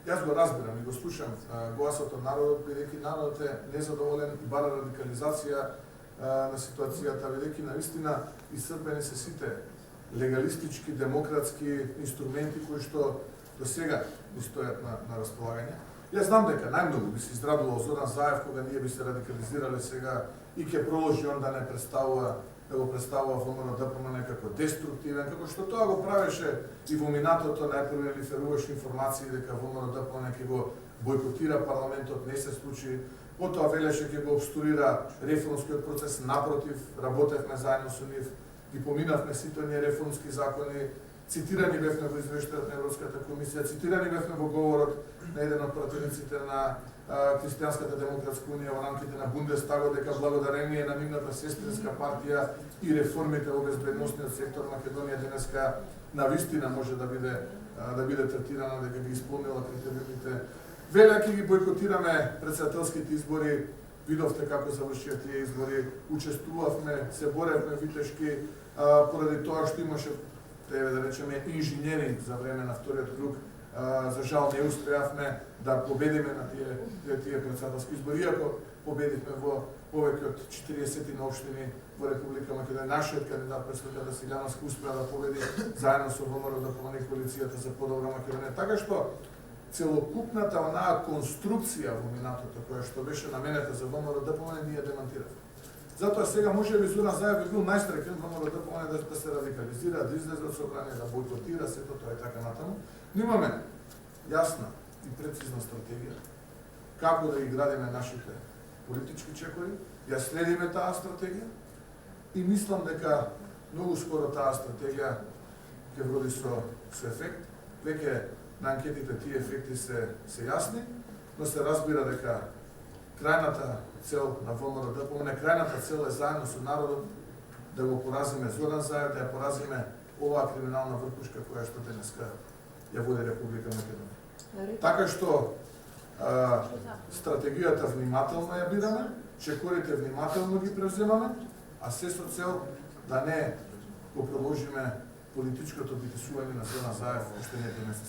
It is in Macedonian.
Јас го разбирам и го слушам гласот од народот, бидејќи народот е незадоволен и бара радикализација на ситуацијата, бидејќи навистина исцрпени се сите легалистички, демократски инструменти кои што до сега ни стојат на располагање. Јас знам дека најмногу би се израдувал Зоран Заев кога ние би се радикализирале сега и ќе проложи он да не представува да го представува ВМРО-ДПМН како деструктивен, како што тоа го правеше и во минатото, најпрво лиферуваше информации дека ВМРО-ДПМН ќе го бойкотира парламентот, не се случи. Потоа велеше ќе го обструира реформскиот процес, напротив, работевме заедно со нив, ги поминавме сите оние реформски закони, цитирани бевме во извештајот на Европската комисија, цитирани бевме во говорот на еден од пратениците на Христијанската демократска унија во рамките на Бундестагот дека благодарение на нивната сестринска партија и реформите во безбедносниот сектор Македонија денеска навистина може да биде третирана дека ги исполнила критериумите. Веле ќе ги бойкотираме претседателските избори, видовте како завршија тие избори, учествувавме, се боревме витешки поради тоа што имаше да речеме инженеринг за време на вториот круг. За жал не успеавме да победиме на тие претседателски избори, иако победивме во повеќе од 40 општини во Република Македонија. Нашиот кандидат Преслика Силјановски успеа да победи заедно со ВМРО-ДПМН и коалицијата за подобра Македонија. Така што целокупната онаа конструкција во минатото која што беше наменета за ВМРО-ДПМН ние демантиравме. Затоа сега може би Зоран Заев би бил најстрекен ВМРО-ДПМН да се радикализира, да излезе од собрание, да бойкотира сето тоа и така натаму. Но имаме јасна и прецизна стратегија како да ги градиме нашите политички чекори, ја следиме таа стратегија и мислам дека многу скоро таа стратегија ќе вроди со ефект. Веќе на анкетите тие ефекти се јасни, но се разбира дека крајната цел на ВМРО-ДПМН, крајната цел е заедно со народот да го поразиме Зоран Заев, да ја поразиме оваа криминална врхушка која што денеска ја води Република Македонија. Така што стратегијата внимателно ја бираме, чекорите внимателно ги превземаме, а се со цел да не го продолжиме политичкото битисување на Зоран Заев уште не се